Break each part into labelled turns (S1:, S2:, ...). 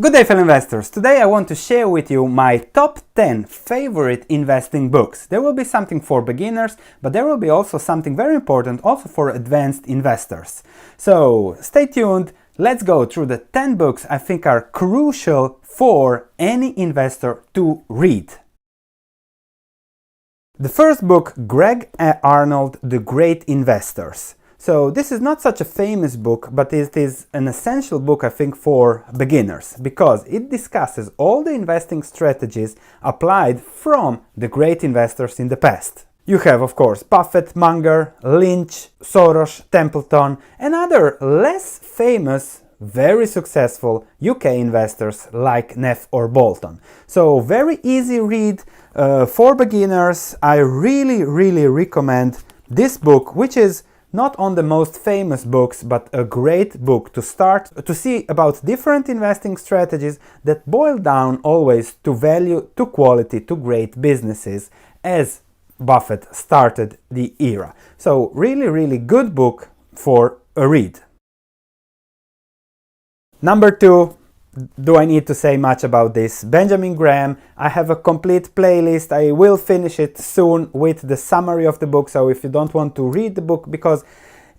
S1: Good day, fellow investors. Today I want to share with you my top 10 favorite investing books. There will be something for beginners, but there will be also something very important also for advanced investors. So stay tuned. Let's go through the 10 books I think are crucial for any investor to read. The first book, Greg Arnold, The Great Investors. So this is not such a famous book, but it is an essential book, I think, for beginners, because it discusses all the investing strategies applied from the great investors in the past. You have, of course, Buffett, Munger, Lynch, Soros, Templeton, and other less famous, very successful UK investors like Neff or Bolton. So very easy read for beginners. I really recommend this book, which is not on the most famous books, but a great book to start to see about different investing strategies that boil down always to value, to quality, to great businesses, as Buffett started the era. So really good book for a read. Number 2, do I need to say much about this? Benjamin Graham. I have a complete playlist. I will finish it soon with the summary of the book, so if you don't want to read the book, because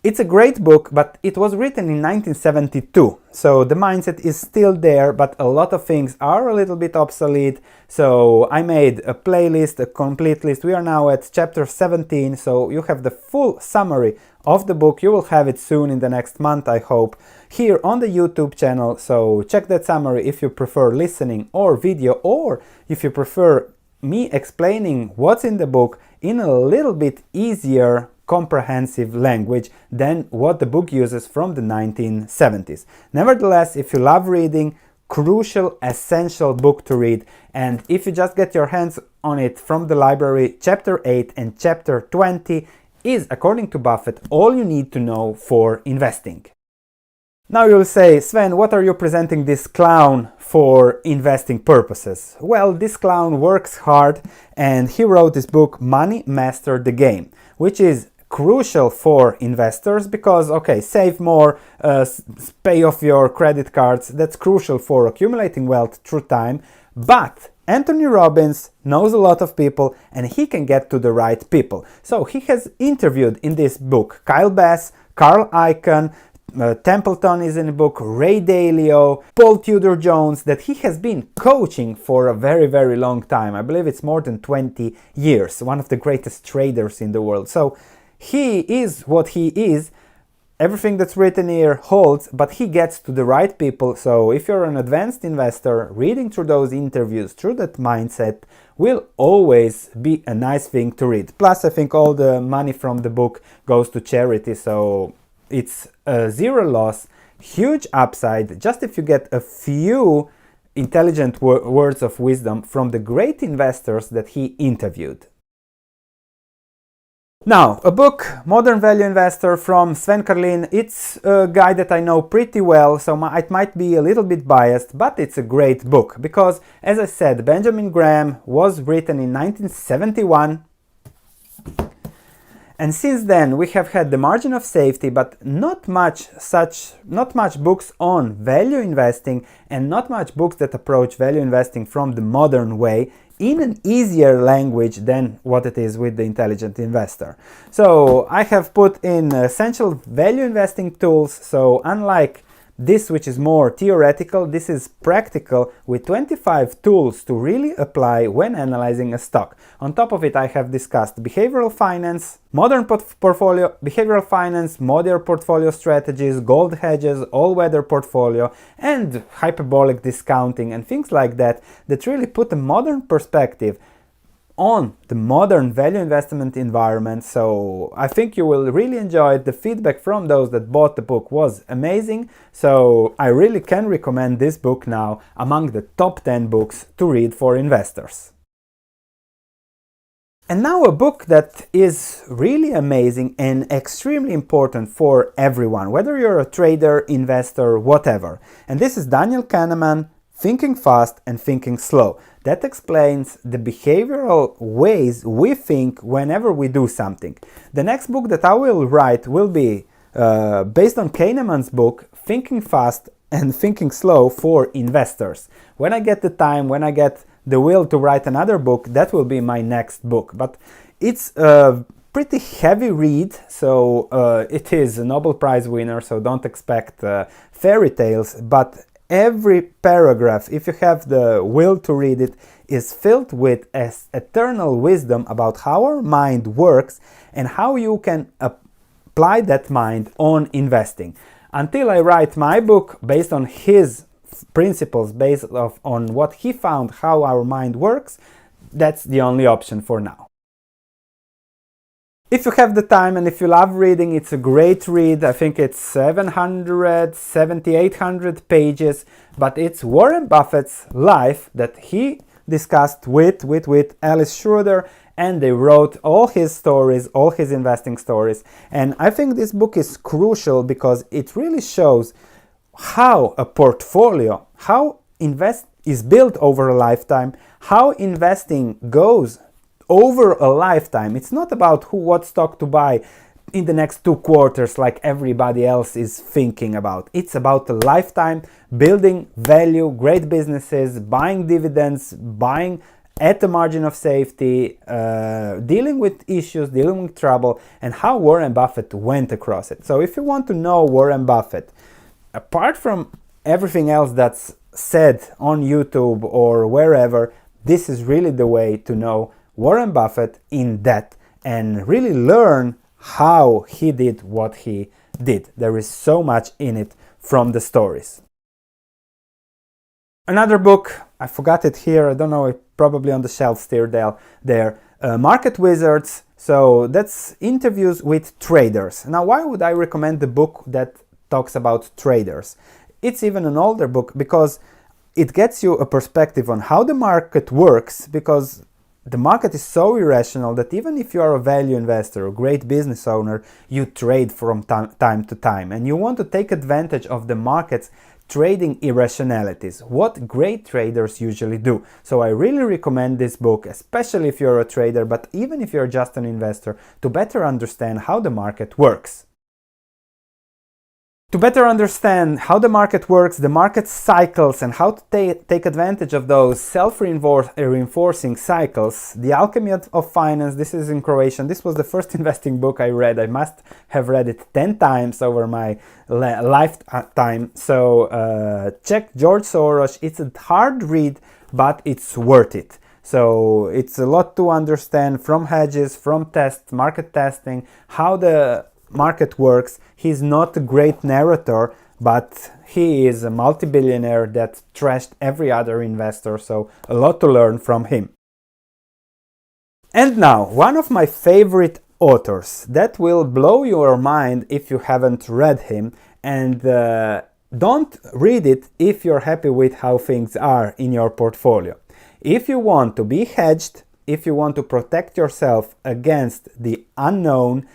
S1: it's a great book, but it was written in 1972, so the mindset is still there, but a lot of things are a little bit obsolete. So I made a playlist, a complete list. We are now at chapter 17, so you have the full summary of the book. You will have it soon in the next month, I hope, here on the YouTube channel. So check that summary if you prefer listening or video, or if you prefer me explaining what's in the book in a little bit easier, comprehensive language than what the book uses from the 1970s. Nevertheless, if you love reading, crucial, essential book to read. And if you just get your hands on it from the library, chapter 8 and chapter 20 is, according to Buffett, all you need to know for investing. Now you'll say, Sven, what are you presenting this clown for investing purposes? Well, this clown works hard, and he wrote this book, Money Master the Game, which is crucial for investors because, okay, save more, pay off your credit cards, that's crucial for accumulating wealth through time, but Anthony Robbins knows a lot of people and he can get to the right people. So he has interviewed in this book Kyle Bass, Carl Icahn, Templeton is in the book, Ray Dalio, Paul Tudor Jones, that he has been coaching for a very long time. I believe it's more than 20 years, one of the greatest traders in the world. So he is what he is. Everything that's written here holds, but he gets to the right people. So if you're an advanced investor, reading through those interviews, through that mindset, will always be a nice thing to read. Plus, I think all the money from the book goes to charity, so it's a zero loss, huge upside, just if you get a few intelligent words of wisdom from the great investors that he interviewed. Now, a book, Modern Value Investor from Sven Carlin. It's a guy that I know pretty well, so it might be a little bit biased, but it's a great book because, as I said, Benjamin Graham was written in 1971. And since then we have had the margin of safety, but not much books on value investing, and not much books that approach value investing from the modern way in an easier language than what it is with the Intelligent Investor. So I have put in essential value investing tools. So unlike this, which is more theoretical, this is practical with 25 tools to really apply when analyzing a stock. On top of it, I have discussed behavioral finance, modern portfolio, behavioral finance, modern portfolio strategies, gold hedges, all-weather portfolio, and hyperbolic discounting and things like that, that really put a modern perspective on the modern value investment environment. So I think you will really enjoy it. The feedback from those that bought the book was amazing, so I really can recommend this book now among the top 10 books to read for investors. And now a book that is really amazing and extremely important for everyone, whether you're a trader, investor, whatever. And this is Daniel Kahneman, Thinking Fast and Thinking Slow. That explains the behavioral ways we think whenever we do something. The next book that I will write will be based on Kahneman's book, Thinking Fast and Thinking Slow for Investors. When I get the time, when I get the will to write another book, that will be my next book. But it's a pretty heavy read, so it is a Nobel Prize winner, so don't expect fairy tales, but every paragraph, if you have the will to read it, is filled with eternal wisdom about how our mind works and how you can apply that mind on investing. Until I write my book based on his principles, based on what he found, how our mind works, that's the only option for now. If you have the time and if you love reading, it's a great read. I think it's 700 pages, but it's Warren Buffett's life that he discussed with Alice Schroeder, and they wrote all his stories, all his investing stories. And I think this book is crucial because it really shows how a portfolio, how invest is built over a lifetime, how investing goes over a lifetime. It's not about what stock to buy in the next 2 quarters like everybody else is thinking about. It's about a lifetime, building value, great businesses, buying dividends, buying at the margin of safety, dealing with issues, dealing with trouble, and how Warren Buffett went across it. So if you want to know Warren Buffett, apart from everything else that's said on YouTube or wherever, this is really the way to know Warren Buffett in depth and really learn how he did what he did. There is so much in it from the stories. Another book, I forgot it here, I don't know, it's probably on the shelf still there, Market Wizards. So that's interviews with traders. Now, why would I recommend the book that talks about traders? It's even an older book because it gets you a perspective on how the market works, because the market is so irrational that even if you are a value investor, a great business owner, you trade from time to time, and you want to take advantage of the market's trading irrationalities, what great traders usually do. So I really recommend this book, especially if you're a trader, but even if you're just an investor, to better understand how the market works. To better understand how the market works, the market cycles, and how to take advantage of those self-reinforcing cycles, The Alchemy of Finance, this is in Croatian. This was the first investing book I read. I must have read it 10 times over my lifetime. So check George Soros. It's a hard read, but it's worth it. So it's a lot to understand from hedges, from market testing, how the market works. He's not a great narrator, but he is a multi-billionaire that trashed every other investor, so a lot to learn from him. And now, one of my favorite authors that will blow your mind if you haven't read him, and don't read it if you're happy with how things are in your portfolio. If you want to be hedged, if you want to protect yourself against the unknown,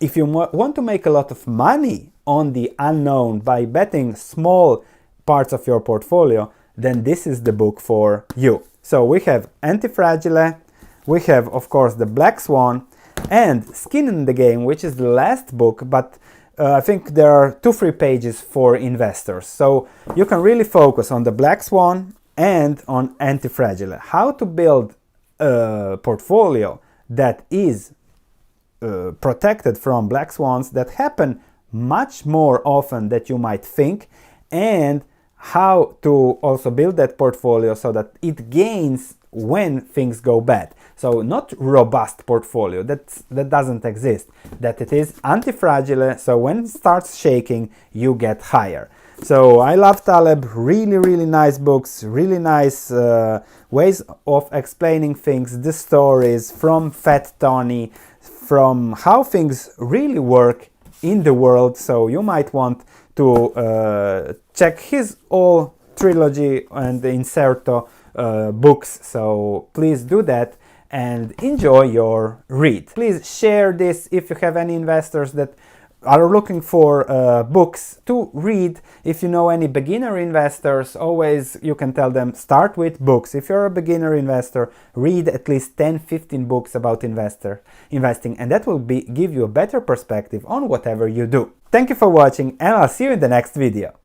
S1: if you want to make a lot of money on the unknown by betting small parts of your portfolio, then this is the book for you. So we have Antifragile, we have of course The Black Swan, and Skin in the Game, which is the last book, but I think there are 2-3 pages for investors. So you can really focus on The Black Swan and on Antifragile. How to build a portfolio that is protected from black swans that happen much more often than you might think, and how to also build that portfolio so that it gains when things go bad. So not robust portfolio, that doesn't exist, that it is anti-fragile, so when it starts shaking you get higher. So I love Taleb, really nice books, really nice ways of explaining things, the stories from Fat Tony, from how things really work in the world. So you might want to check his whole trilogy and the Inserto books, so please do that and enjoy your read. Please share this if you have any investors that are looking for books to read. If you know any beginner investors, always you can tell them start with books. If you're a beginner investor, read at least 10-15 books about investing, and that will give you a better perspective on whatever you do. Thank you for watching, and I'll see you in the next video.